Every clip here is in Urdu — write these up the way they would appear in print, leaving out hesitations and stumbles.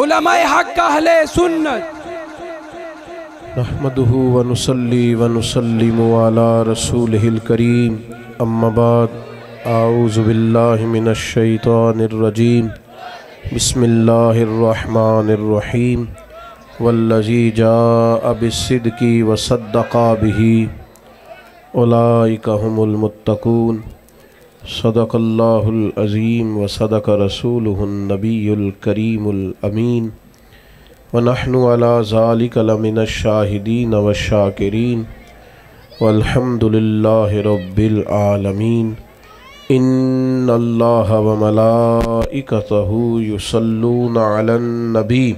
علماء حق اہل سنت نحمدہ ونصلی ونسلم علی رسولہ الکریم اما بعد اعوذ باللہ من الشیطان الرجیم بسم اللہ الرحمن الرحیم والذی جاء بالصدق وصدق بہ اولئک هم المتقون صدق اللہ العظیم وصدق رسولہ النبی الکریم الامین ونحن علی ذالک لمن الشاہدین والشاکرین والحمد للہ رب العالمین ان اللہ وملائکتہ یصلون علی النبی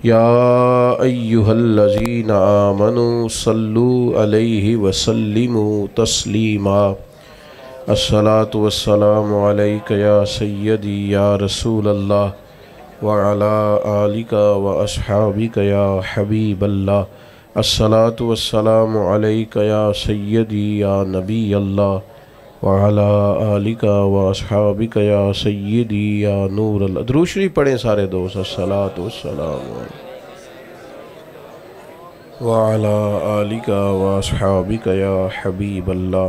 یا ایہا الذین آمنوا صلوا علیہ وسلموا تسلیما الصلاة والسلام علیک یا سیدی یا رسول اللہ وعلی آلک واصحابک یا حبیب اللہ الصلاة والسلام علیک یا سیدی یا نبی اللہ وعلی آلک واصحابک یا سیدی یا نور اللہ۔ درود شریف پڑھیں سارے دوست۔ الصلاة والسلام وعلی آلک واصحابک یا حبیب اللہ۔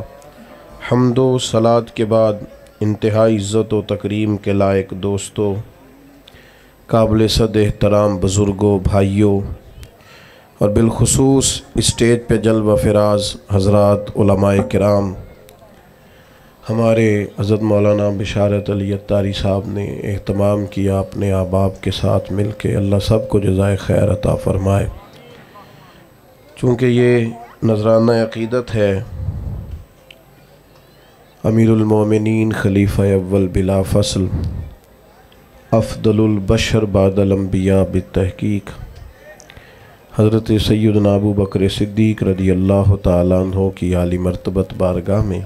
حمد و صلات کے بعد انتہائی عزت و تکریم کے لائق دوستوں، قابل صد احترام بزرگوں، بھائیوں اور بالخصوص اسٹیج پہ جلوہ فراز حضرات علماء کرام، ہمارے حضرت مولانا بشارت علی اتاری صاحب نے اہتمام کیا اپنے احباب کے ساتھ مل کے، اللہ سب کو جزائے خیر عطا فرمائے۔ چونکہ یہ نذرانہ عقیدت ہے، امیر المومنین خلیفہ اول بلا فصل افضل البشر بعد الانبیاء بالتحقیق حضرت سیدنا ابو بکر صدیق رضی اللہ تعالیٰ عنہ کی عالی مرتبت بارگاہ میں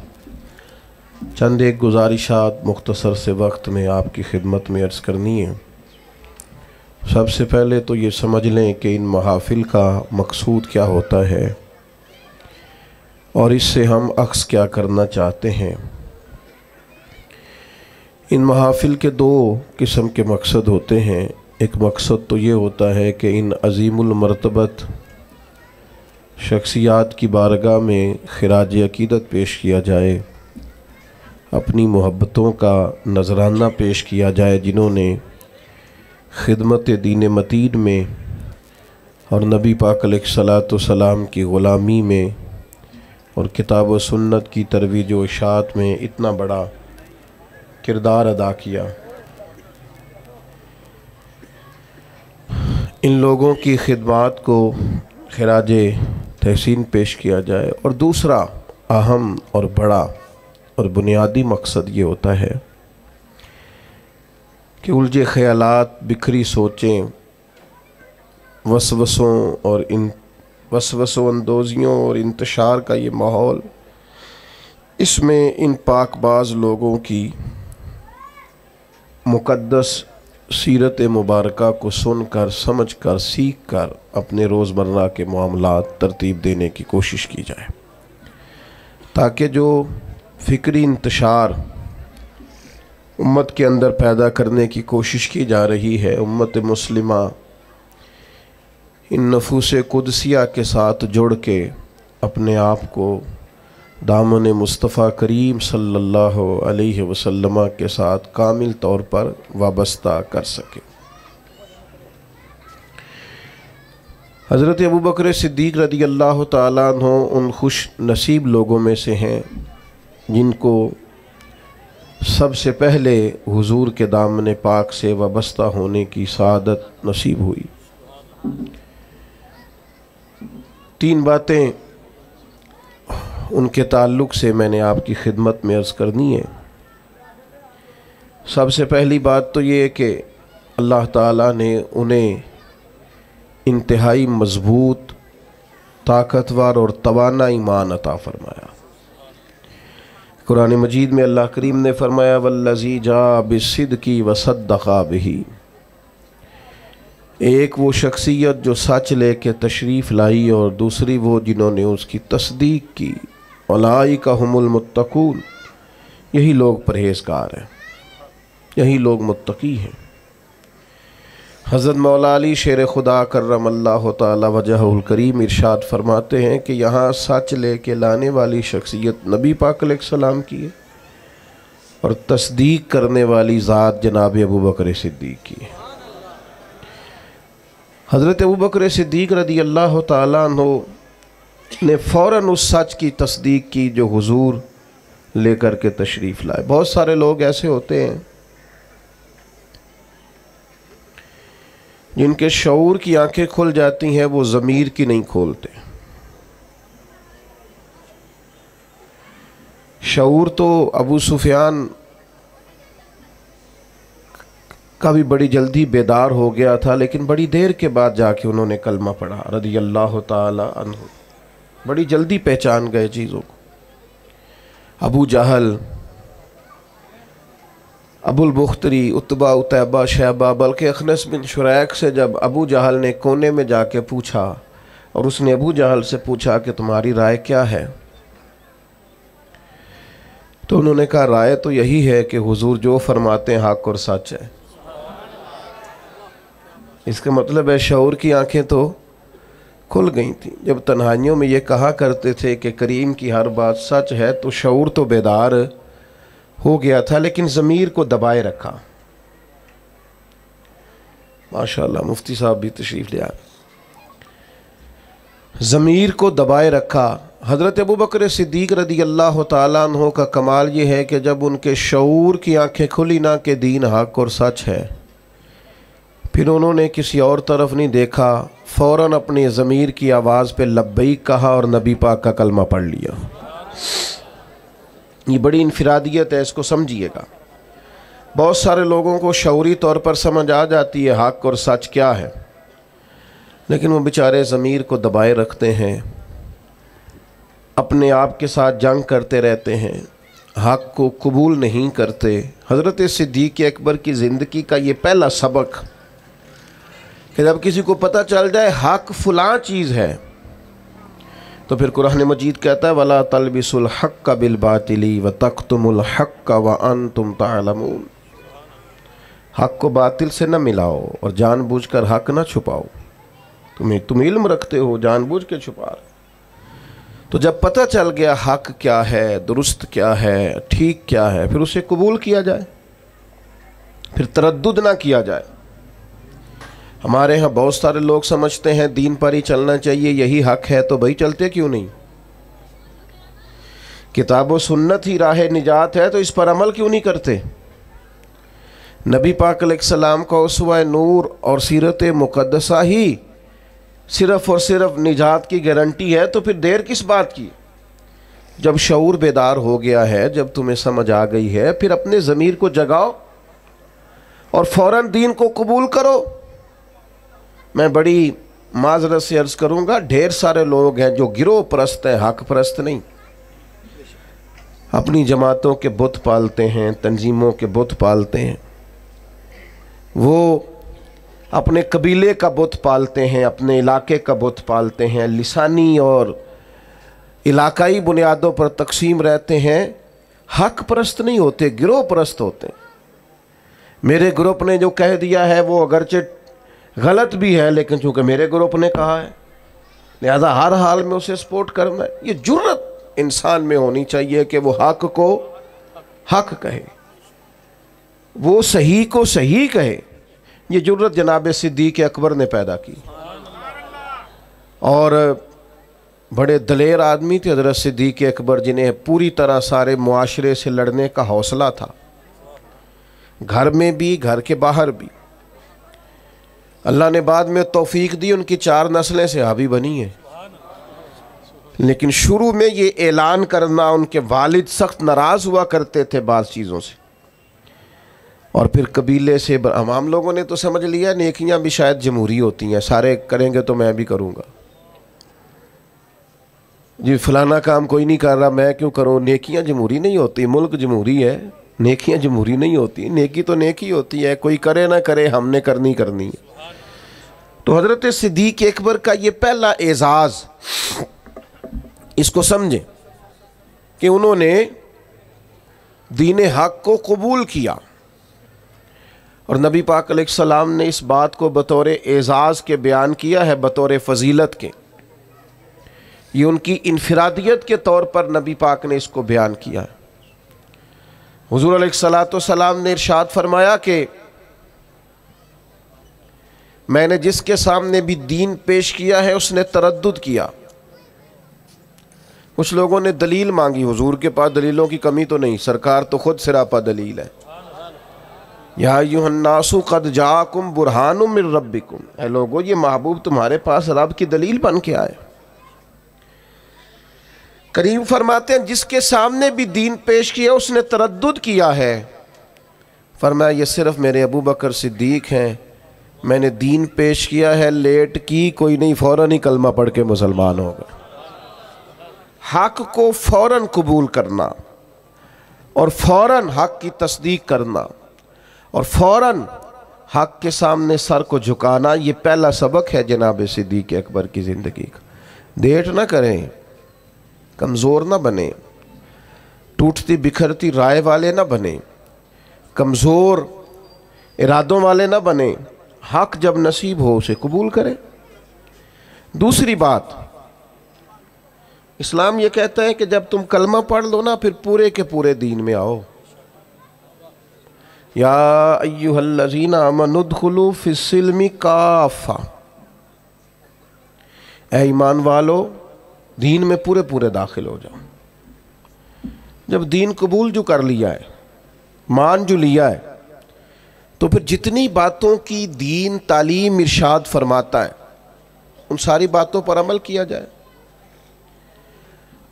چند ایک گزارشات مختصر سے وقت میں آپ کی خدمت میں عرض کرنی ہے۔ سب سے پہلے تو یہ سمجھ لیں کہ ان محافل کا مقصود کیا ہوتا ہے اور اس سے ہم عکس کیا کرنا چاہتے ہیں۔ ان محافل کے دو قسم کے مقصد ہوتے ہیں۔ ایک مقصد تو یہ ہوتا ہے کہ ان عظیم المرتبت شخصیات کی بارگاہ میں خراج عقیدت پیش کیا جائے، اپنی محبتوں کا نذرانہ پیش کیا جائے، جنہوں نے خدمت دین متین میں اور نبی پاک علیہ الصلوۃ والسلام کی غلامی میں اور کتاب و سنت کی ترویج و اشاعت میں اتنا بڑا کردار ادا کیا۔ ان لوگوں کی خدمات کو خراج تحسین پیش کیا جائے۔ اور دوسرا اہم اور بڑا اور بنیادی مقصد یہ ہوتا ہے کہ الجھے خیالات، بکھری سوچیں، وسوسوں اندوزیوں اور انتشار کا یہ ماحول، اس میں ان پاک باز لوگوں کی مقدس سیرت مبارکہ کو سن کر، سمجھ کر، سیکھ کر اپنے روزمرہ کے معاملات ترتیب دینے کی کوشش کی جائے، تاکہ جو فکری انتشار امت کے اندر پیدا کرنے کی کوشش کی جا رہی ہے، امت مسلمہ ان نفوس قدسیہ کے ساتھ جڑ کے اپنے آپ کو دامن مصطفیٰ کریم صلی اللہ علیہ وسلم کے ساتھ کامل طور پر وابستہ کر سکے۔ حضرت ابو بکر صدیق رضی اللہ تعالیٰ عنہ ان خوش نصیب لوگوں میں سے ہیں جن کو سب سے پہلے حضور کے دامن پاک سے وابستہ ہونے کی سعادت نصیب ہوئی۔ تین باتیں ان کے تعلق سے میں نے آپ کی خدمت میں عرض کرنی ہے۔ سب سے پہلی بات تو یہ ہے کہ اللہ تعالیٰ نے انہیں انتہائی مضبوط، طاقتور اور توانا ایمان عطا فرمایا۔ قرآن مجید میں اللہ کریم نے فرمایا والذی جاء بالصدق وصدق بہ، ایک وہ شخصیت جو سچ لے کے تشریف لائی اور دوسری وہ جنہوں نے اس کی تصدیق کی۔ اولئک هم المتقون، یہی لوگ پرہیزگار ہیں، یہی لوگ متقی ہیں۔ حضرت مولا علی شیر خدا کرم اللہ تعالی وجہہ الکریم ارشاد فرماتے ہیں کہ یہاں سچ لے کے لانے والی شخصیت نبی پاک علیہ السلام کی ہے اور تصدیق کرنے والی ذات جناب ابوبکر صدیق کی ہے۔ حضرت ابوبکر صدیق رضی اللہ تعالیٰ عنہ نے فوراً اس سچ کی تصدیق کی جو حضور لے کر کے تشریف لائے۔ بہت سارے لوگ ایسے ہوتے ہیں جن کے شعور کی آنکھیں کھل جاتی ہیں، وہ ضمیر کی نہیں کھولتے۔ شعور تو ابو سفیان کا بھی بڑی جلدی بیدار ہو گیا تھا، لیکن بڑی دیر کے بعد جا کے انہوں نے کلمہ پڑھا رضی اللہ تعالی عنہ، بڑی جلدی پہچان گئے چیزوں کو۔ ابو جہل، ابو البختری، عتبہ، عتیبہ، شیبہ، بلکہ اخنس بن شریک سے جب ابو جہل نے کونے میں جا کے پوچھا اور اس نے ابو جہل سے پوچھا کہ تمہاری رائے کیا ہے، تو انہوں نے کہا رائے تو یہی ہے کہ حضور جو فرماتے ہیں حق اور سچ ہے۔ اس کا مطلب ہے شعور کی آنکھیں تو کھل گئی تھیں۔ جب تنہائیوں میں یہ کہا کرتے تھے کہ کریم کی ہر بات سچ ہے، تو شعور تو بیدار ہو گیا تھا، لیکن ضمیر کو دبائے رکھا۔ ماشاءاللہ مفتی صاحب بھی تشریف لے آئے۔ ضمیر کو دبائے رکھا۔ حضرت ابوبکر صدیق رضی اللہ تعالیٰ عنہ کا کمال یہ ہے کہ جب ان کے شعور کی آنکھیں کھلی نہ کہ دین حق اور سچ ہے، پھر انہوں نے کسی اور طرف نہیں دیکھا، فوراً اپنی ضمیر کی آواز پہ لبیک کہا اور نبی پاک کا کلمہ پڑھ لیا۔ یہ بڑی انفرادیت ہے، اس کو سمجھیے گا۔ بہت سارے لوگوں کو شعوری طور پر سمجھ آ جاتی ہے حق اور سچ کیا ہے، لیکن وہ بیچارے ضمیر کو دبائے رکھتے ہیں، اپنے آپ کے ساتھ جنگ کرتے رہتے ہیں، حق کو قبول نہیں کرتے۔ حضرت صدیق اکبر کی زندگی کا یہ پہلا سبق کہ جب کسی کو پتہ چل جائے حق فلاں چیز ہے، تو پھر قرآن مجید کہتا ہے وَلَا تَلْبِسُوا الْحَقَّ بِالْبَاطِلِ وَتَكْتُمُوا الْحَقَّ وَأَنْتُمْ تَعْلَمُونَ۔ حق کو باطل سے نہ ملاؤ اور جان بوجھ کر حق نہ چھپاؤ۔ تم علم رکھتے ہو، جان بوجھ کے چھپا رہے۔ تو جب پتہ چل گیا حق کیا ہے، درست کیا ہے، ٹھیک کیا ہے، پھر اسے قبول کیا جائے، پھر تردد نہ کیا جائے۔ ہمارے ہاں بہت سارے لوگ سمجھتے ہیں دین پر ہی چلنا چاہیے، یہی حق ہے، تو بھائی چلتے کیوں نہیں؟ کتاب و سنت ہی راہ نجات ہے، تو اس پر عمل کیوں نہیں کرتے؟ نبی پاک علیہ السلام کا اسوہ نور اور سیرت مقدسہ ہی صرف اور صرف نجات کی گارنٹی ہے، تو پھر دیر کس بات کی؟ جب شعور بیدار ہو گیا ہے، جب تمہیں سمجھ آ گئی ہے، پھر اپنے ضمیر کو جگاؤ اور فوراً دین کو قبول کرو۔ میں بڑی معذرت سے عرض کروں گا، ڈھیر سارے لوگ ہیں جو گروہ پرست ہیں، حق پرست نہیں، اپنی جماعتوں کے بت پالتے ہیں، تنظیموں کے بت پالتے ہیں، وہ اپنے قبیلے کا بت پالتے ہیں، اپنے علاقے کا بت پالتے ہیں، لسانی اور علاقائی بنیادوں پر تقسیم رہتے ہیں، حق پرست نہیں ہوتے، گروہ پرست ہوتے ہیں۔ میرے گروپ نے جو کہہ دیا ہے وہ اگرچہ غلط بھی ہے، لیکن چونکہ میرے گروپ نے کہا ہے لہذا ہر حال میں اسے سپورٹ کرنا ہے۔ یہ جرت انسان میں ہونی چاہیے کہ وہ حق کو حق کہے، وہ صحیح کو صحیح کہے۔ یہ جرت جناب صدیق اکبر نے پیدا کی، اور بڑے دلیر آدمی تھے حضرت صدیق اکبر، جنہیں پوری طرح سارے معاشرے سے لڑنے کا حوصلہ تھا، گھر میں بھی گھر کے باہر بھی۔ اللہ نے بعد میں توفیق دی، ان کی 4 نسلیں صحابی بنی ہیں، لیکن شروع میں یہ اعلان کرنا، ان کے والد سخت ناراض ہوا کرتے تھے بعض چیزوں سے، اور پھر قبیلے سے عوام لوگوں نے تو سمجھ لیا نیکیاں بھی شاید جمہوری ہوتی ہیں، سارے کریں گے تو میں بھی کروں گا، جی فلانا کام کوئی نہیں کر رہا میں کیوں کروں۔ نیکیاں جمہوری نہیں ہوتی، ملک جمہوری ہے، نیکیاں جمہوری نہیں ہوتی، نیکی تو نیکی ہوتی ہے، کوئی کرے نہ کرے ہم نے کرنی ہے۔ تو حضرت صدیق اکبر کا یہ پہلا اعزاز، اس کو سمجھیں کہ انہوں نے دین حق کو قبول کیا، اور نبی پاک علیہ السلام نے اس بات کو بطور اعزاز کے بیان کیا ہے، بطور فضیلت کے. یہ ان کی انفرادیت کے طور پر نبی پاک نے اس کو بیان کیا ہے. حضور علیہ السلام نے ارشاد فرمایا کہ میں نے جس کے سامنے بھی دین پیش کیا ہے اس نے تردد کیا. کچھ لوگوں نے دلیل مانگی، حضور کے پاس دلیلوں کی کمی تو نہیں، سرکار تو خود سراپا دلیل ہے. یا ایھا الناس قد جاءکم برہان من ربکم، اے لوگو یہ محبوب تمہارے پاس رب کی دلیل بن کے آئے. کریم فرماتے ہیں جس کے سامنے بھی دین پیش کیا اس نے تردد کیا ہے. فرمایا یہ صرف میرے ابو بکر صدیق ہیں، میں نے دین پیش کیا ہے، لیٹ کی کوئی نہیں، فوراً ہی کلمہ پڑھ کے مسلمان ہو گئے. حق کو فوراً قبول کرنا اور فوراً حق کی تصدیق کرنا اور فوراً حق کے سامنے سر کو جھکانا، یہ پہلا سبق ہے جناب صدیق اکبر کی زندگی کا. دیٹ نہ کریں، کمزور نہ بنیں، ٹوٹتی بکھرتی رائے والے نہ بنیں، کمزور ارادوں والے نہ بنیں. حق جب نصیب ہو اسے قبول کریں. دوسری بات، اسلام یہ کہتا ہے کہ جب تم کلمہ پڑھ لو نا پھر پورے کے پورے دین میں آؤ. یا ایھا الذین آمنوا ادخلوا فی السلم کافہ، اے ایمان والو دین میں پورے پورے داخل ہو جاؤ. جب دین قبول جو کر لیا ہے، مان جو لیا ہے، تو پھر جتنی باتوں کی دین تعلیم ارشاد فرماتا ہے ان ساری باتوں پر عمل کیا جائے.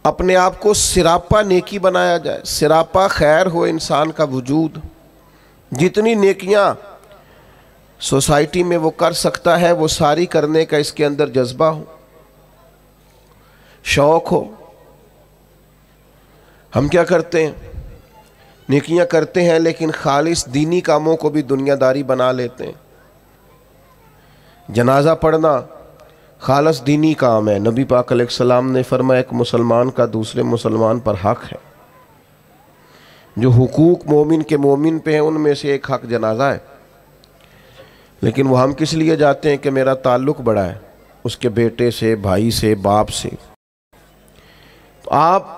اپنے آپ کو سراپا نیکی بنایا جائے، سراپا خیر ہو انسان کا وجود. جتنی نیکیاں سوسائٹی میں وہ کر سکتا ہے وہ ساری کرنے کا اس کے اندر جذبہ ہو، شوق ہو. ہم کیا کرتے ہیں؟ نیکیاں کرتے ہیں لیکن خالص دینی کاموں کو بھی دنیا داری بنا لیتے ہیں. جنازہ پڑھنا خالص دینی کام ہے. نبی پاک علیہ السلام نے فرمایا ایک مسلمان کا دوسرے مسلمان پر حق ہے. جو حقوق مومن کے مومن پہ ہیں ان میں سے ایک حق جنازہ ہے. لیکن وہ ہم کس لیے جاتے ہیں کہ میرا تعلق بڑا ہے اس کے بیٹے سے، بھائی سے، باپ سے. تو آپ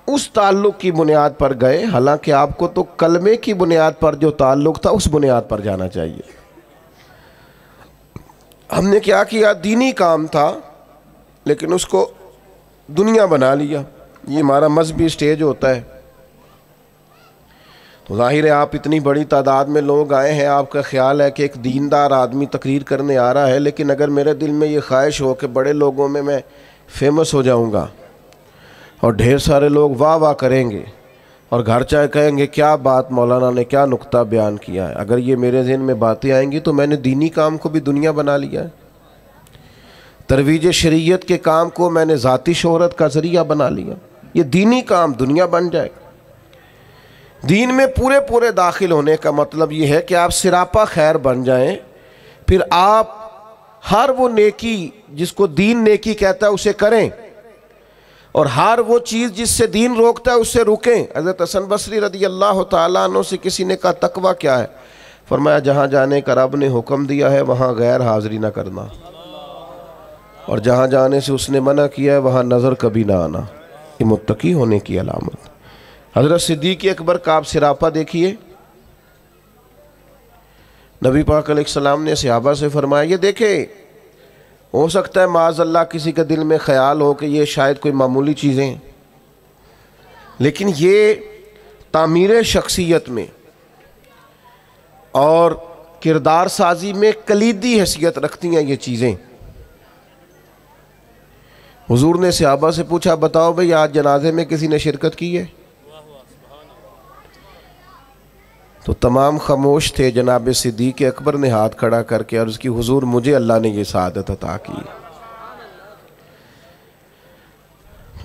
اس تعلق کی بنیاد پر گئے، حالانکہ آپ کو تو کلمے کی بنیاد پر جو تعلق تھا اس بنیاد پر جانا چاہیے. ہم نے کیا کیا؟ دینی کام تھا لیکن اس کو دنیا بنا لیا. یہ ہمارا مذہبی سٹیج ہوتا ہے. تو ظاہر ہے آپ اتنی بڑی تعداد میں لوگ آئے ہیں، آپ کا خیال ہے کہ ایک دیندار آدمی تقریر کرنے آ رہا ہے، لیکن اگر میرے دل میں یہ خواہش ہو کہ بڑے لوگوں میں فیمس ہو جاؤں گا اور ڈھیر سارے لوگ واہ واہ کریں گے اور گھر چاہے کہیں گے کیا بات مولانا نے کیا نقطہ بیان کیا ہے، اگر یہ میرے ذہن میں باتیں آئیں گی تو میں نے دینی کام کو بھی دنیا بنا لیا ہے. ترویج شریعت کے کام کو میں نے ذاتی شہرت کا ذریعہ بنا لیا. یہ دینی کام دنیا بن جائے. دین میں پورے پورے داخل ہونے کا مطلب یہ ہے کہ آپ سراپا خیر بن جائیں. پھر آپ ہر وہ نیکی جس کو دین نیکی کہتا ہے اسے کریں اور ہر وہ چیز جس سے دین روکتا ہے اس سے رکیں. حضرت حسن بصری رضی اللہ تعالیٰ عنہ سے کسی نے کہا تقویٰ کیا ہے؟ فرمایا جہاں جانے کا رب نے حکم دیا ہے وہاں غیر حاضری نہ کرنا، اور جہاں جانے سے اس نے منع کیا ہے وہاں نظر کبھی نہ آنا. یہ متقی ہونے کی علامت. حضرت صدیق اکبر کا آپ سراپا دیکھیے. نبی پاک علیہ السلام نے صحابہ سے فرمایا یہ دیکھیں، ہو سکتا ہے معاذ اللہ کسی کے دل میں خیال ہو کہ یہ شاید کوئی معمولی چیزیں ہیں، لیکن یہ تعمیر شخصیت میں اور کردار سازی میں کلیدی حیثیت رکھتی ہیں یہ چیزیں. حضور نے صحابہ سے پوچھا بتاؤ بھئی آج جنازے میں کسی نے شرکت کی ہے؟ تو تمام خاموش تھے. جناب صدیق اکبر نے ہاتھ کھڑا کر کے عرض کی حضور مجھے اللہ نے یہ سعادت عطا کی.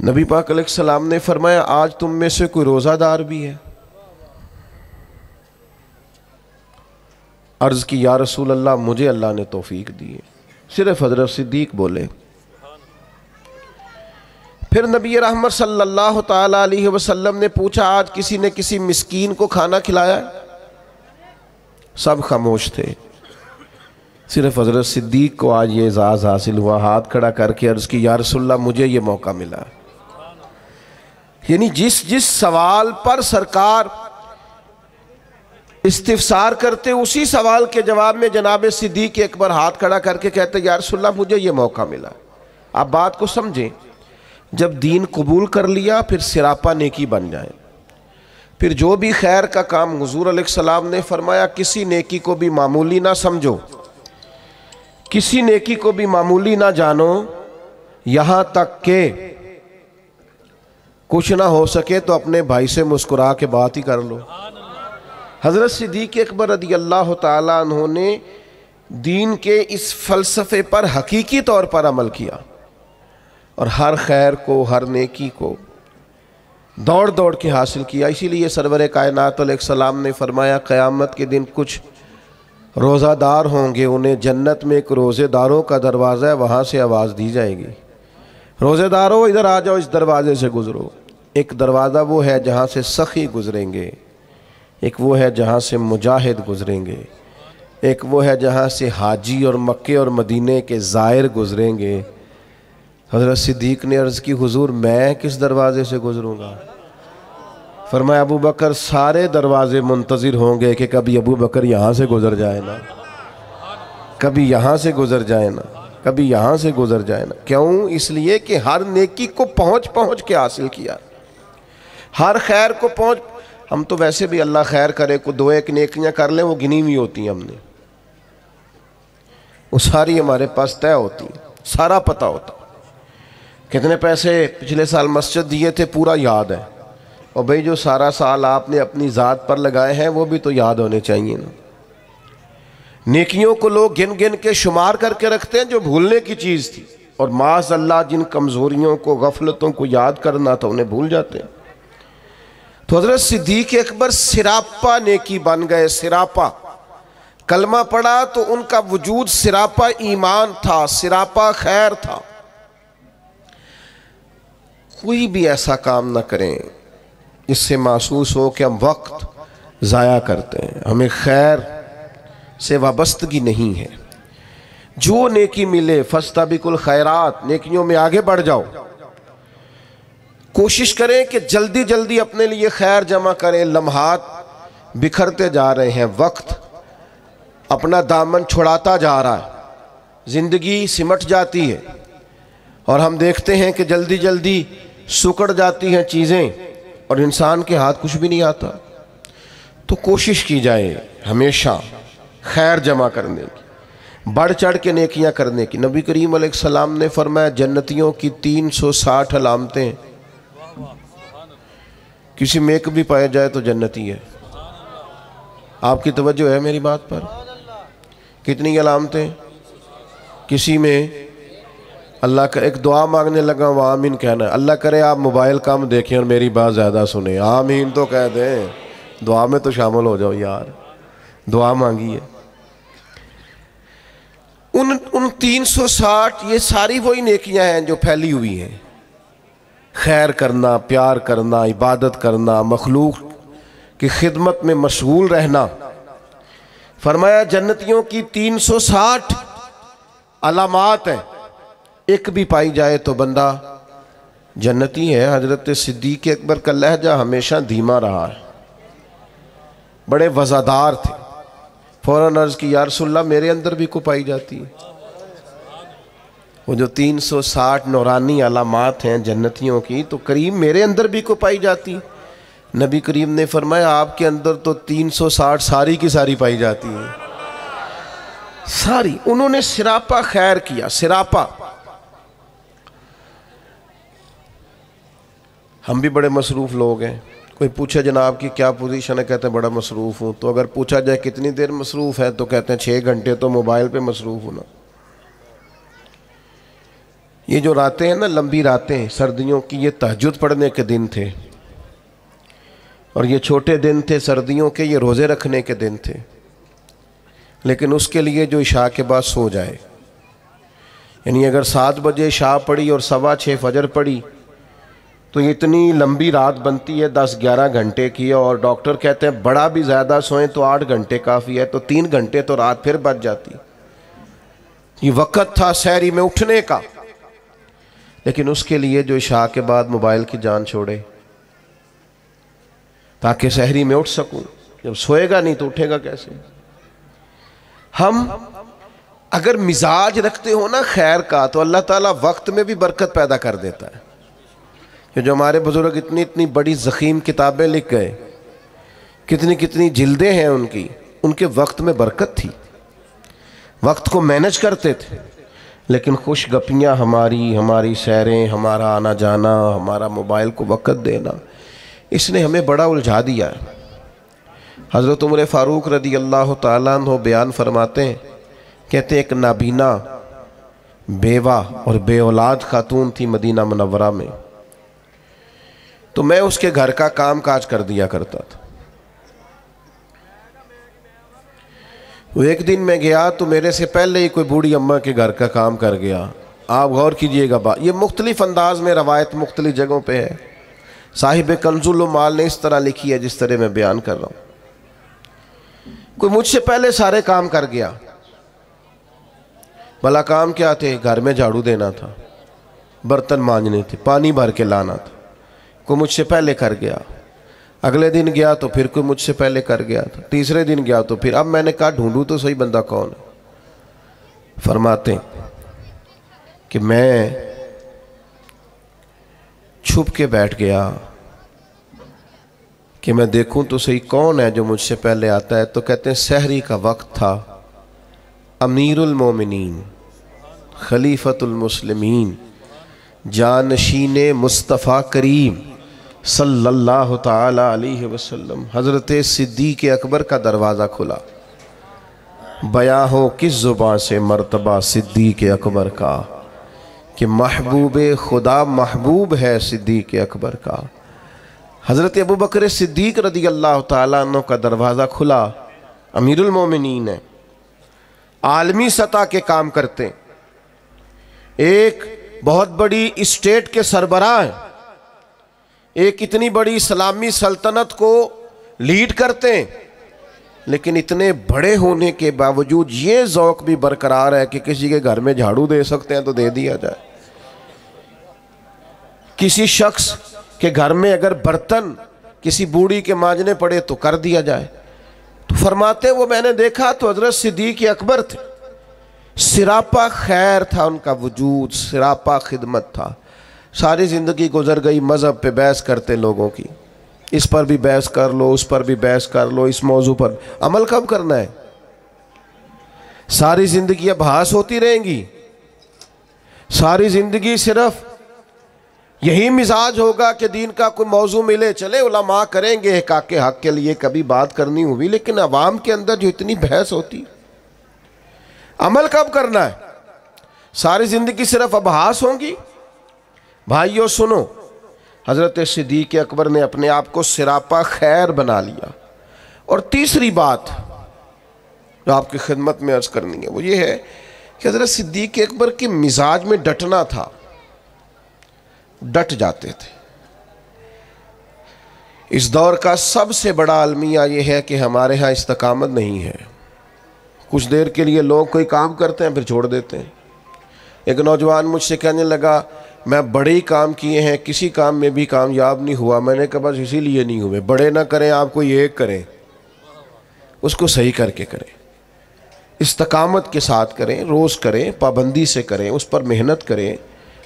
نبی پاک علیہ السلام نے فرمایا آج تم میں سے کوئی روزہ دار بھی ہے؟ عرض کی یا رسول اللہ مجھے اللہ نے توفیق دی ہے. صرف حضرت صدیق بولے. پھر نبی رحمت صلی اللہ تعالیٰ علیہ وسلم نے پوچھا آج کسی نے کسی مسکین کو کھانا کھلایا ہے؟ سب خاموش تھے، صرف حضرت صدیق کو آج یہ اعزاز حاصل ہوا، ہاتھ کھڑا کر کے عرض کی یا رسول اللہ مجھے یہ موقع ملا۔ یعنی جس سوال پر سرکار استفسار کرتے اسی سوال کے جواب میں جناب صدیق اکبر ہاتھ کھڑا کر کے کہتے یا رسول اللہ مجھے یہ موقع ملا۔ آپ بات کو سمجھیں، جب دین قبول کر لیا پھر سراپا نیکی بن جائے، پھر جو بھی خیر کا کام، حضور علیہ السلام نے فرمایا کسی نیکی کو بھی معمولی نہ سمجھو، کسی نیکی کو بھی معمولی نہ جانو، یہاں تک کہ کچھ نہ ہو سکے تو اپنے بھائی سے مسکرا کے بات ہی کر لو۔ حضرت صدیق اکبر رضی اللہ تعالیٰ عنہ نے دین کے اس فلسفے پر حقیقی طور پر عمل کیا، اور ہر خیر کو، ہر نیکی کو دوڑ دوڑ کے حاصل کیا۔ اسی لیے سرور کائنات علیہ السلام نے فرمایا قیامت کے دن کچھ روزہ دار ہوں گے، انہیں جنت میں ایک روزے داروں کا دروازہ ہے، وہاں سے آواز دی جائے گی روزے داروں ادھر آ جاؤ، اس دروازے سے گزرو۔ ایک دروازہ وہ ہے جہاں سے سخی گزریں گے، ایک وہ ہے جہاں سے مجاہد گزریں گے، ایک وہ ہے جہاں سے حاجی اور مکے اور مدینے کے زائر گزریں گے۔ حضرت صدیق نے عرض کی حضور میں کس دروازے سے گزروں گا؟ فرمایا ابو بکر سارے دروازے منتظر ہوں گے کہ کبھی ابو بکر یہاں سے گزر جائے نا، کبھی یہاں سے گزر جائے نا، کبھی یہاں سے گزر جائے نا۔ کیوں؟ اس لیے کہ ہر نیکی کو پہنچ کے حاصل کیا، ہر خیر کو پہنچ۔ ہم تو ویسے بھی اللہ خیر کرے کو دو ایک نیکیاں کر لیں، وہ گنی ہوئی ہوتی ہیں، ہم نے وہ ساری ہمارے پاس طے ہوتی ہیں، سارا پتہ ہوتا۔ کتنے پیسے پچھلے سال مسجد دیے تھے پورا یاد ہے، اور بھئی جو سارا سال آپ نے اپنی ذات پر لگائے ہیں وہ بھی تو یاد ہونے چاہیے نا۔ نیکیوں کو لوگ گن گن کے شمار کر کے رکھتے ہیں جو بھولنے کی چیز تھی، اور معاذ اللہ جن کمزوریوں کو، غفلتوں کو یاد کرنا تھا انہیں بھول جاتے ہیں۔ تو حضرت صدیق اکبر سراپا نیکی بن گئے، سراپا کلمہ پڑھا تو ان کا وجود سراپا ایمان تھا، سراپا خیر تھا۔ کوئی بھی ایسا کام نہ کریں اس سے محسوس ہو کہ ہم وقت ضائع کرتے ہیں، ہمیں خیر سے وابستگی نہیں ہے۔ جو نیکی ملے فاستبقوا الخیرات، نیکیوں میں آگے بڑھ جاؤ، کوشش کریں کہ جلدی جلدی اپنے لیے خیر جمع کریں۔ لمحات بکھرتے جا رہے ہیں، وقت اپنا دامن چھڑاتا جا رہا ہے، زندگی سمٹ جاتی ہے، اور ہم دیکھتے ہیں کہ جلدی جلدی سکڑ جاتی ہیں چیزیں، اور انسان کے ہاتھ کچھ بھی نہیں آتا۔ تو کوشش کی جائے ہمیشہ خیر جمع کرنے کی، بڑھ چڑھ کے نیکیاں کرنے کی۔ نبی کریم علیہ السلام نے فرمایا جنتیوں کی 360 علامتیں، کسی میں ایک بھی پائے جائے تو جنتی ہے۔ آپ کی توجہ ہے میری بات پر؟ کتنی علامتیں؟ کسی میں اللہ کا ایک دعا مانگنے لگا وہ آمین کہنا ہے۔ اللہ کرے آپ موبائل کم دیکھیں اور میری بات زیادہ سنیں، آمین تو کہہ دیں، دعا میں تو شامل ہو جاؤ یار، دعا مانگی ہے۔ ان 360 یہ ساری وہی نیکیاں ہیں جو پھیلی ہوئی ہیں، خیر کرنا، پیار کرنا، عبادت کرنا، مخلوق کی خدمت میں مشغول رہنا۔ فرمایا جنتیوں کی 360 علامات ہیں، ایک بھی پائی جائے تو بندہ جنتی ہے۔ حضرت صدیق اکبر کا لہجہ ہمیشہ دھیما رہا ہے، بڑے وزادار تھے۔ فوراً عرض کی یا رسول اللہ میرے اندر بھی کو پائی جاتی ہے؟ وہ جو 360 نورانی علامات ہیں جنتیوں کی، تو کریم میرے اندر بھی کو پائی جاتی ہے؟ نبی کریم نے فرمایا آپ کے اندر تو 360 ساری کی ساری پائی جاتی ہیں، ساری۔ انہوں نے سراپا خیر کیا، سراپا۔ ہم بھی بڑے مصروف لوگ ہیں، کوئی پوچھے جناب کی کیا پوزیشن ہے، کہتے ہیں بڑا مصروف ہوں۔ تو اگر پوچھا جائے کتنی دیر مصروف ہے تو کہتے ہیں 6 گھنٹے تو موبائل پہ مصروف ہونا۔ یہ جو راتیں ہیں نا، لمبی راتیں سردیوں کی، یہ تہجد پڑھنے کے دن تھے، اور یہ چھوٹے دن تھے سردیوں کے، یہ روزے رکھنے کے دن تھے۔ لیکن اس کے لیے جو عشاء کے بعد سو جائے، یعنی اگر 7 بجے عشاء پڑھی اور 6:15 فجر پڑھی تو اتنی لمبی رات بنتی ہے 10-11 گھنٹے کی، اور ڈاکٹر کہتے ہیں بڑا بھی زیادہ سوئیں تو 8 گھنٹے کافی ہے، تو 3 گھنٹے تو رات پھر بچ جاتی۔ یہ وقت تھا سحری میں اٹھنے کا، لیکن اس کے لیے جو عشاء کے بعد موبائل کی جان چھوڑے تاکہ سحری میں اٹھ سکوں، جب سوئے گا نہیں تو اٹھے گا کیسے؟ ہم اگر مزاج رکھتے ہو نا خیر کا تو اللہ تعالیٰ وقت میں بھی برکت پیدا کر دیتا ہے۔ کہ جو ہمارے بزرگ اتنی اتنی بڑی ضخیم کتابیں لکھ گئے، کتنی کتنی جلدیں ہیں ان کے وقت میں برکت تھی، وقت کو مینج کرتے تھے۔ لیکن خوش گپیاں ہماری سیریں، ہمارا آنا جانا، ہمارا موبائل کو وقت دینا، اس نے ہمیں بڑا الجھا دیا ہے۔ حضرت عمر فاروق رضی اللہ تعالیٰ عنہ بیان فرماتے ہیں، کہتے ہیں ایک نابینا بیوہ اور بے اولاد خاتون تھی مدینہ منورہ میں، تو میں اس کے گھر کا کام کاج کر دیا کرتا تھا۔ وہ ایک دن میں گیا تو میرے سے پہلے ہی کوئی بوڑھی اماں کے گھر کا کام کر گیا۔ آپ غور کیجئے گا، یہ مختلف انداز میں روایت مختلف جگہوں پہ ہے، صاحب کنز المال نے اس طرح لکھی ہے جس طرح میں بیان کر رہا ہوں۔ کوئی مجھ سے پہلے سارے کام کر گیا، بھلا کام کیا تھے؟ گھر میں جھاڑو دینا تھا، برتن مانجنے تھے، پانی بھر کے لانا تھا۔ کوئی مجھ سے پہلے کر گیا، اگلے دن گیا تو پھر کوئی مجھ سے پہلے کر گیا تھا، تیسرے دن گیا تو پھر، اب میں نے کہا ڈھونڈوں تو صحیح بندہ کون ہے؟ فرماتے ہیں کہ میں چھپ کے بیٹھ گیا کہ میں دیکھوں تو صحیح کون ہے جو مجھ سے پہلے آتا ہے۔ تو کہتے ہیں سحری کا وقت تھا، امیر المومنین، خلیفۃ المسلمین، جانشین مصطفیٰ کریم صلی اللہ تعالی علیہ وسلم حضرت صدیق اکبر کا دروازہ کھلا۔ بیاں ہو کس زبان سے مرتبہ صدیق اکبر کا، کہ محبوب خدا محبوب ہے صدیق اکبر کا۔ حضرت ابو بکر صدیق رضی اللہ تعالیٰ عنہ کا دروازہ کھلا، امیر المومنین ہے، عالمی سطح کے کام کرتے، ایک بہت بڑی اسٹیٹ کے سربراہ ہیں، ایک اتنی بڑی اسلامی سلطنت کو لیڈ کرتے ہیں، لیکن اتنے بڑے ہونے کے باوجود یہ ذوق بھی برقرار ہے کہ کسی کے گھر میں جھاڑو دے سکتے ہیں تو دے دیا جائے، کسی شخص کے گھر میں اگر برتن کسی بوڑھی کے مانجنے پڑے تو کر دیا جائے۔ تو فرماتے وہ میں نے دیکھا تو حضرت صدیق اکبر تھے، سراپا خیر تھا ان کا وجود، سراپا خدمت تھا۔ ساری زندگی گزر گئی مذہب پہ بحث کرتے لوگوں کی، اس پر بھی بحث کر لو، اس پر بھی بحث کر لو، اس موضوع پر عمل کب کرنا ہے؟ ساری زندگی ابحاث ہوتی رہیں گی، ساری زندگی صرف یہی مزاج ہوگا کہ دین کا کوئی موضوع ملے چلے علماء کریں گے حقاق حق کے لیے کبھی بات کرنی ہوئی، لیکن عوام کے اندر جو اتنی بحث ہوتی، عمل کب کرنا ہے؟ ساری زندگی صرف ابحاث ہوں گی۔ بھائیو سنو، حضرت صدیق اکبر نے اپنے آپ کو سراپا خیر بنا لیا۔ اور تیسری بات جو آپ کی خدمت میں عرض کرنی ہے وہ یہ ہے کہ حضرت صدیق اکبر کے مزاج میں ڈٹنا تھا، ڈٹ جاتے تھے۔ اس دور کا سب سے بڑا المیہ یہ ہے کہ ہمارے ہاں استقامت نہیں ہے، کچھ دیر کے لیے لوگ کوئی کام کرتے ہیں پھر چھوڑ دیتے ہیں۔ ایک نوجوان مجھ سے کہنے لگا میں بڑے ہی کام کیے ہیں، کسی کام میں بھی کامیاب نہیں ہوا۔ میں نے کہا بس اسی لیے نہیں ہوئے، بڑے نہ کریں آپ کوئی ایک کریں، اس کو صحیح کر کے کریں، استقامت کے ساتھ کریں، روز کریں، پابندی سے کریں، اس پر محنت کریں،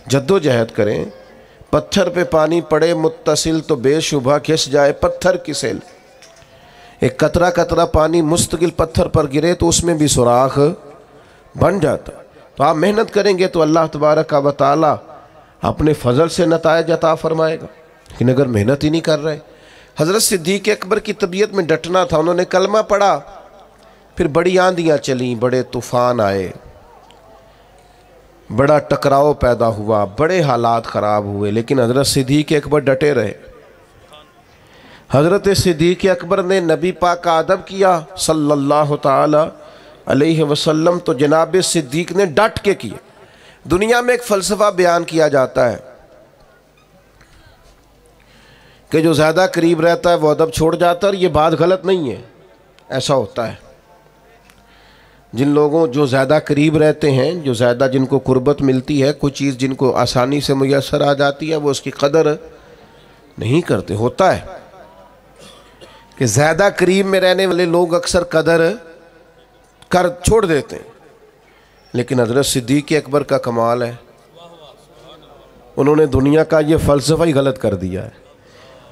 جد و جہد کریں۔ پتھر پہ پانی پڑے متصل تو بے شبہ کھس جائے پتھر کی سیل۔ ایک قطرہ قطرہ پانی مستقل پتھر پر گرے تو اس میں بھی سوراخ بن جاتا۔ تو آپ محنت کریں گے تو اللہ تبارک و تعالی اپنے فضل سے نتائج عطا فرمائے گا، لیکن اگر محنت ہی نہیں کر رہے۔ حضرت صدیق اکبر کی طبیعت میں ڈٹنا تھا، انہوں نے کلمہ پڑھا، پھر بڑی آندیاں چلیں، بڑے طوفان آئے، بڑا ٹکراؤ پیدا ہوا، بڑے حالات خراب ہوئے، لیکن حضرت صدیق اکبر ڈٹے رہے۔ حضرت صدیق اکبر نے نبی پاک کا ادب کیا صلی اللہ تعالی علیہ وسلم، تو جناب صدیق نے ڈٹ کے کیا۔ دنیا میں ایک فلسفہ بیان کیا جاتا ہے کہ جو زیادہ قریب رہتا ہے وہ ادب چھوڑ جاتا ہے، اور یہ بات غلط نہیں ہے، ایسا ہوتا ہے۔ جن لوگوں جو زیادہ قریب رہتے ہیں، جو زیادہ جن کو قربت ملتی ہے، کوئی چیز جن کو آسانی سے میسر آ جاتی ہے، وہ اس کی قدر نہیں کرتے۔ ہوتا ہے کہ زیادہ قریب میں رہنے والے لوگ اکثر قدر کر چھوڑ دیتے ہیں، لیکن حضرت صدیق اکبر کا کمال ہے، انہوں نے دنیا کا یہ فلسفہ ہی غلط کر دیا ہے۔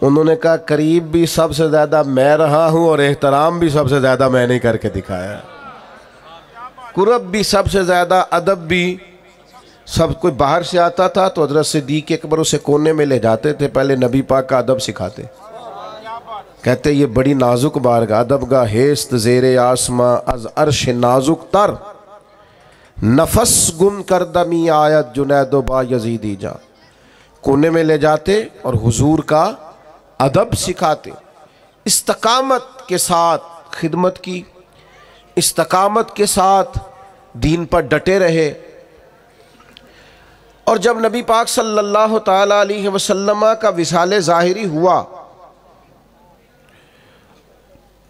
انہوں نے کہا قریب بھی سب سے زیادہ میں رہا ہوں اور احترام بھی سب سے زیادہ میں نے کر کے دکھایا ہے، قرب بھی سب سے زیادہ، ادب بھی۔ سب کوئی باہر سے آتا تھا تو حضرت صدیق اکبر اسے کونے میں لے جاتے تھے، پہلے نبی پاک کا ادب سکھاتے، کہتے یہ بڑی نازک بارگاہ، ادب گاہ ہیست زیر آسماں از عرش نازک تر، نفس گم کردمی آیت جنید و با یزیدی جا۔ کونے میں لے جاتے اور حضور کا ادب سکھاتے، استقامت کے ساتھ خدمت کی، استقامت کے ساتھ دین پر ڈٹے رہے۔ اور جب نبی پاک صلی اللہ تعالی علیہ وسلم کا وصال ظاہری ہوا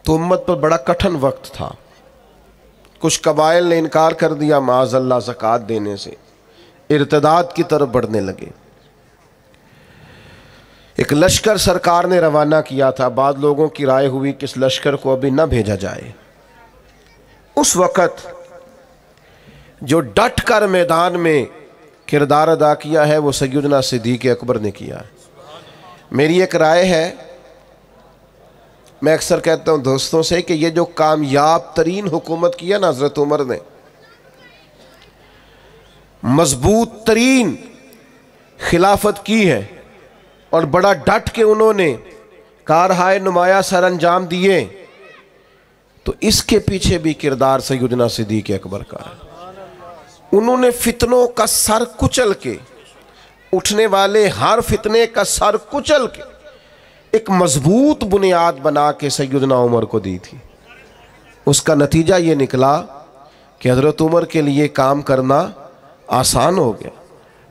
تو امت پر بڑا کٹھن وقت تھا، کچھ قبائل نے انکار کر دیا معاذ اللہ زکوٰۃ دینے سے، ارتداد کی طرف بڑھنے لگے۔ ایک لشکر سرکار نے روانہ کیا تھا، بعض لوگوں کی رائے ہوئی کہ اس لشکر کو ابھی نہ بھیجا جائے۔ اس وقت جو ڈٹ کر میدان میں کردار ادا کیا ہے وہ سیدنا صدیق اکبر نے کیا ہے۔ میری ایک رائے ہے، میں اکثر کہتا ہوں دوستوں سے کہ یہ جو کامیاب ترین حکومت کی ہے نا حضرت عمر نے، مضبوط ترین خلافت کی ہے، اور بڑا ڈٹ کے انہوں نے کارہائے نمایاں سر انجام دیے، تو اس کے پیچھے بھی کردار سیدنا صدیق اکبر کا ہے۔ انہوں نے فتنوں کا سر کچل کے، اٹھنے والے ہر فتنے کا سر کچل کے ایک مضبوط بنیاد بنا کے سیدنا عمر کو دی تھی۔ اس کا نتیجہ یہ نکلا کہ حضرت عمر کے لیے کام کرنا آسان ہو گیا،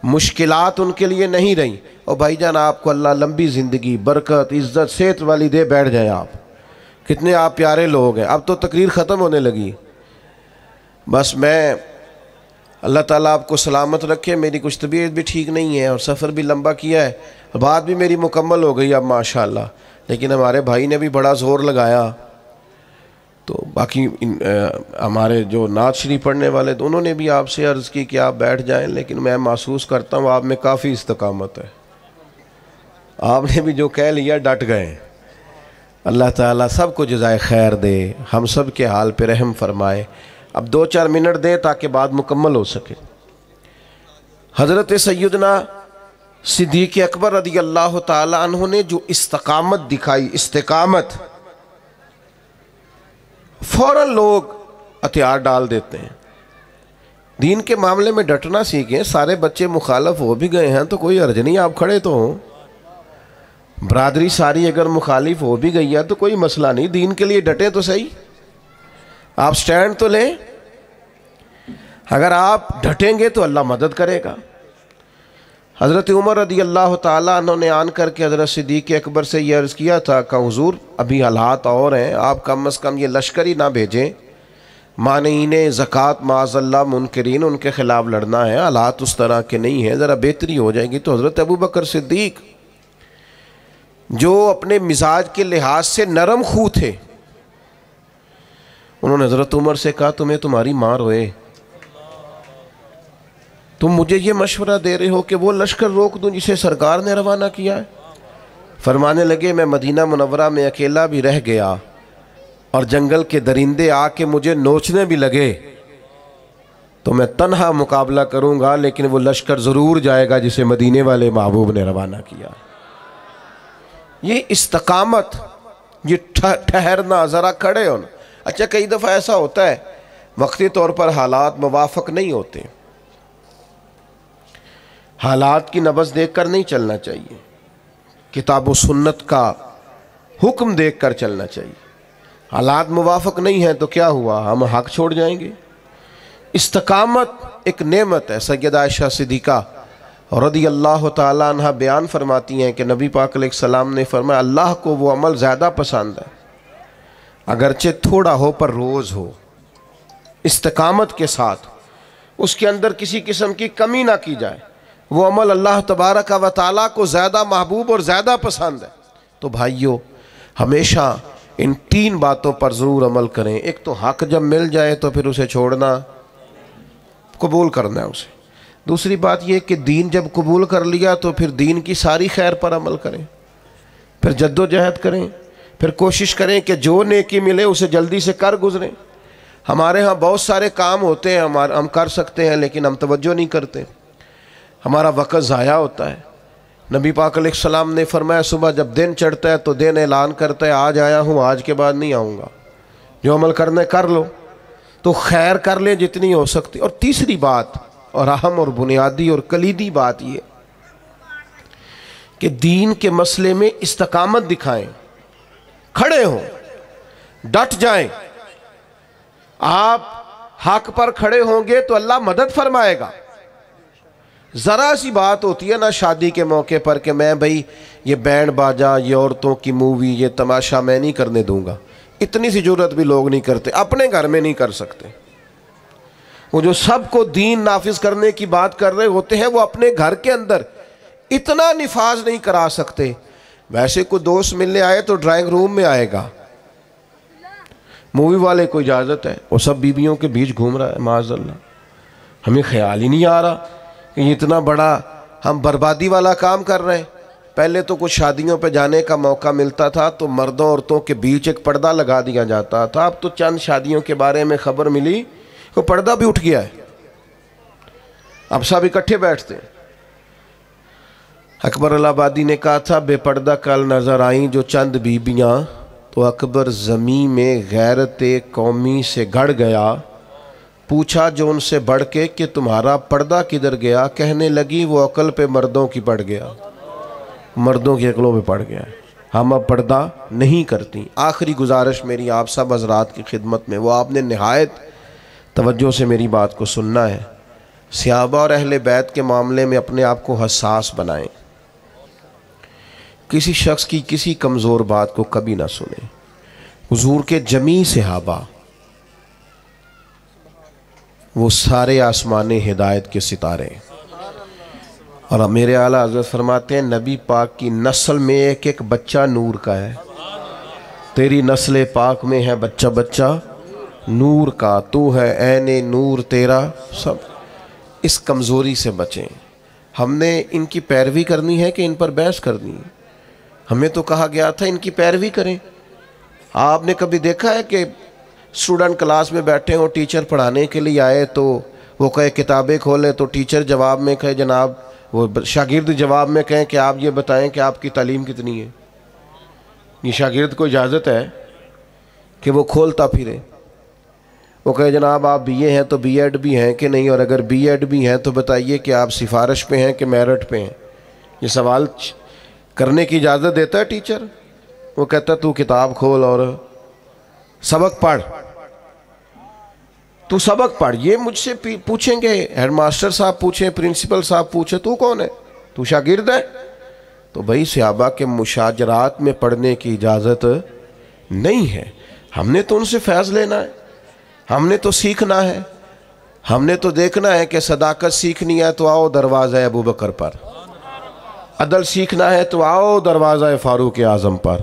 مشکلات ان کے لیے نہیں رہیں۔ اور بھائی جان آپ کو اللہ لمبی زندگی، برکت، عزت، صحت والی دے، بیٹھ جائیں آپ، کتنے آپ پیارے لوگ ہیں۔ اب تو تقریر ختم ہونے لگی، بس میں اللہ تعالیٰ آپ کو سلامت رکھے، میری کچھ طبیعت بھی ٹھیک نہیں ہے اور سفر بھی لمبا کیا ہے، بات بھی میری مکمل ہو گئی اب ماشاءاللہ، لیکن ہمارے بھائی نے بھی بڑا زور لگایا، تو باقی ہمارے جو نعت شریف پڑھنے والے تو انہوں نے بھی آپ سے عرض کی کہ آپ بیٹھ جائیں، لیکن میں محسوس کرتا ہوں آپ میں کافی استقامت ہے، آپ نے بھی جو کہہ لیا ڈٹ گئے۔ اللہ تعالیٰ سب کو جزائے خیر دے، ہم سب کے حال پہ رحم فرمائے۔ اب 2-4 منٹ دے تاکہ بات مکمل ہو سکے۔ حضرت سیدنا صدیق اکبر رضی اللہ تعالی عنہ نے جو استقامت دکھائی، استقامت، فوراً لوگ ہتھیار ڈال دیتے ہیں۔ دین کے معاملے میں ڈٹنا سیکھیں، سارے بچے مخالف ہو بھی گئے ہیں تو کوئی حرج نہیں، آپ کھڑے تو ہوں، برادری ساری اگر مخالف ہو بھی گئی ہے تو کوئی مسئلہ نہیں، دین کے لیے ڈٹے تو صحیح، آپ سٹینڈ تو لیں، اگر آپ ڈٹیں گے تو اللہ مدد کرے گا۔ حضرت عمر رضی اللہ تعالیٰ عنہ نے آن کر کے حضرت صدیق اکبر سے یہ عرض کیا تھا کہ حضور ابھی حالات اور ہیں، آپ کم از کم یہ لشکر ہی نہ بھیجیں، مانعین زکوٰۃ معاذ اللہ منکرین ان کے خلاف لڑنا ہے، حالات اس طرح کے نہیں ہیں، ذرا بہتری ہو جائے گی۔ تو حضرت ابو بکر صدیق جو اپنے مزاج کے لحاظ سے نرم خو تھے، انہوں نے حضرت عمر سے کہا تمہیں تمہاری ماں روئے، تم مجھے یہ مشورہ دے رہے ہو کہ وہ لشکر روک دوں جسے سرکار نے روانہ کیا ہے؟ فرمانے لگے میں مدینہ منورہ میں اکیلا بھی رہ گیا اور جنگل کے درندے آ کے مجھے نوچنے بھی لگے تو میں تنہا مقابلہ کروں گا، لیکن وہ لشکر ضرور جائے گا جسے مدینے والے محبوب نے روانہ کیا۔ یہ استقامت، یہ ٹھہرنا، ذرا کھڑے ہونا۔ اچھا کئی دفعہ ایسا ہوتا ہے وقتی طور پر حالات موافق نہیں ہوتے، حالات کی نبض دیکھ کر نہیں چلنا چاہیے، کتاب و سنت کا حکم دیکھ کر چلنا چاہیے۔ حالات موافق نہیں ہیں تو کیا ہوا، ہم حق چھوڑ جائیں گے؟ استقامت ایک نعمت ہے۔ سیدہ عائشہ صدیقہ رضی اللہ تعالیٰ عنہ بیان فرماتی ہیں کہ نبی پاک علیہ السلام نے فرمایا اللہ کو وہ عمل زیادہ پسند ہے اگرچہ تھوڑا ہو پر روز ہو، استقامت کے ساتھ، اس کے اندر کسی قسم کی کمی نہ کی جائے، وہ عمل اللہ تبارک و تعالیٰ کو زیادہ محبوب اور زیادہ پسند ہے۔ تو بھائیو ہمیشہ ان 3 باتوں پر ضرور عمل کریں۔ ایک تو حق جب مل جائے تو پھر اسے چھوڑنا، قبول کرنا ہے اسے۔ دوسری بات یہ کہ دین جب قبول کر لیا تو پھر دین کی ساری خیر پر عمل کریں، پھر جد و جہد کریں، پھر کوشش کریں کہ جو نیکی ملے اسے جلدی سے کر گزریں۔ ہمارے ہاں بہت سارے کام ہوتے ہیں ہم کر سکتے ہیں لیکن ہم توجہ نہیں کرتے، ہمارا وقت ضائع ہوتا ہے۔ نبی پاک علیہ السلام نے فرمایا صبح جب دن چڑھتا ہے تو دن اعلان کرتا ہے آج آیا ہوں، آج کے بعد نہیں آؤں گا، جو عمل کرنا ہے کر لو، تو خیر کر لیں جتنی ہو سکتی۔ اور تیسری بات اور اہم اور بنیادی اور کلیدی بات یہ کہ دین کے مسئلے میں استقامت دکھائیں، کھڑے ہوں، ڈٹ جائیں۔ آپ حق پر کھڑے ہوں گے تو اللہ مدد فرمائے گا۔ ذرا سی بات ہوتی ہے نا شادی کے موقع پر کہ میں بھائی یہ بینڈ باجا، یہ عورتوں کی مووی، یہ تماشا میں نہیں کرنے دوں گا، اتنی سی جرت بھی لوگ نہیں کرتے، اپنے گھر میں نہیں کر سکتے۔ وہ جو سب کو دین نافذ کرنے کی بات کر رہے ہوتے ہیں وہ اپنے گھر کے اندر اتنا نفاذ نہیں کرا سکتے۔ ویسے کوئی دوست ملنے آئے تو ڈرائنگ روم میں آئے گا، مووی والے کو اجازت ہے، وہ سب بیویوں کے بیچ گھوم رہا ہے، معاذ اللہ۔ ہمیں خیال ہی نہیں آ رہا کہ یہ اتنا بڑا ہم بربادی والا کام کر رہے ہیں۔ پہلے تو کچھ شادیوں پہ جانے کا موقع ملتا تھا تو مردوں عورتوں کے بیچ ایک پردہ لگا دیا جاتا تھا، اب تو چند شادیوں کے بارے میں خبر ملی وہ پردہ بھی اٹھ گیا ہے، اب سب اکٹھے بیٹھتے ہیں۔ اکبر الہ آبادی نے کہا تھا بے پردہ کل نظر آئیں جو چند بیبیاں، تو اکبر زمین میں غیرت قومی سے گڑ گیا، پوچھا جو ان سے بڑھ کے کہ تمہارا پردہ کدھر گیا، کہنے لگی وہ عقل پہ مردوں کی پڑ گیا، مردوں کی عقلوں پہ پڑ گیا، ہم اب پردہ نہیں کرتی۔ آخری گزارش میری آپ سب حضرات کی خدمت میں، وہ آپ نے نہایت توجہ سے میری بات کو سننا ہے۔ صحابہ اور اہل بیت کے معاملے میں اپنے آپ کو حساس بنائیں، کسی شخص کی کسی کمزور بات کو کبھی نہ سنیں۔ حضور کے جمیع صحابہ وہ سارے آسمان ہدایت کے ستارے، اور میرے اعلیٰ حضرت فرماتے ہیں نبی پاک کی نسل میں ایک ایک بچہ نور کا ہے، تیری نسل پاک میں ہے بچہ بچہ نور کا، تو ہے عین نور تیرا سب۔ اس کمزوری سے بچیں۔ ہم نے ان کی پیروی کرنی ہے کہ ان پر بحث کرنی ہے؟ ہمیں تو کہا گیا تھا ان کی پیروی کریں۔ آپ نے کبھی دیکھا ہے کہ اسٹوڈنٹ کلاس میں بیٹھے ہوں، ٹیچر پڑھانے کے لیے آئے تو وہ کہے کتابیں کھولے، تو ٹیچر جواب میں کہے جناب، وہ شاگرد جواب میں کہیں کہ آپ یہ بتائیں کہ آپ کی تعلیم کتنی ہے؟ یہ شاگرد کو اجازت ہے کہ وہ کھولتا پھرے، وہ کہے جناب آپ بی اے ہیں تو بی ایڈ بھی ہیں کہ نہیں، اور اگر بی ایڈ بھی ہیں تو بتائیے کہ آپ سفارش پہ ہیں کہ میرٹ پہ ہیں؟ یہ سوال کرنے کی اجازت دیتا ہے ٹیچر؟ وہ کہتا ہے تو کتاب کھول اور سبق پڑھ، تو سبق پڑھ۔ یہ مجھ سے پوچھیں گے، ہیڈ ماسٹر صاحب پوچھیں، پرنسپل صاحب پوچھیں تو کون ہے؟ تو شاگرد ہے؟ تو بھائی صحابہ کے مشاجرات میں پڑھنے کی اجازت نہیں ہے۔ ہم نے تو ان سے فیض لینا ہے، ہم نے تو سیکھنا ہے، ہم نے تو دیکھنا ہے کہ صداقت سیکھنی ہے تو آؤ دروازہ ابو بکر پر، عدل سیکھنا ہے تو آؤ دروازہ فاروق اعظم پر،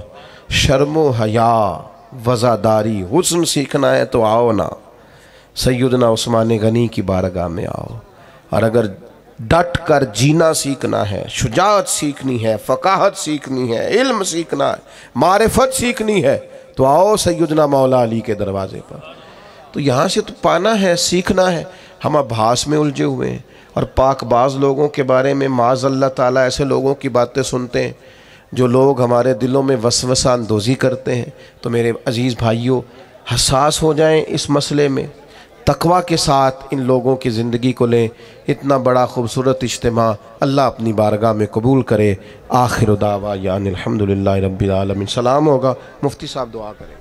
شرم و حیا، وزاداری، حسن سیکھنا ہے تو آؤ نا سیدنا عثمان غنی کی بارگاہ میں آؤ۔ اور اگر ڈٹ کر جینا سیکھنا ہے، شجاعت سیکھنی ہے، فقاہت سیکھنی ہے، علم سیکھنا ہے، معرفت سیکھنی ہے تو آؤ سیدنا مولا علی کے دروازے پر۔ تو یہاں سے تو پانا ہے، سیکھنا ہے۔ ہم ابحاث میں الجھے ہوئے ہیں، اور پاک باز لوگوں کے بارے میں معاذ اللہ تعالیٰ ایسے لوگوں کی باتیں سنتے ہیں جو لوگ ہمارے دلوں میں وسوسہ اندوزی کرتے ہیں۔ تو میرے عزیز بھائیوں، حساس ہو جائیں اس مسئلے میں، تقویٰ کے ساتھ ان لوگوں کی زندگی کو لیں۔ اتنا بڑا خوبصورت اجتماع اللہ اپنی بارگاہ میں قبول کرے۔ آخر دعوانا الحمدللہ رب العالمین۔ سلام ہوگا، مفتی صاحب دعا کریں۔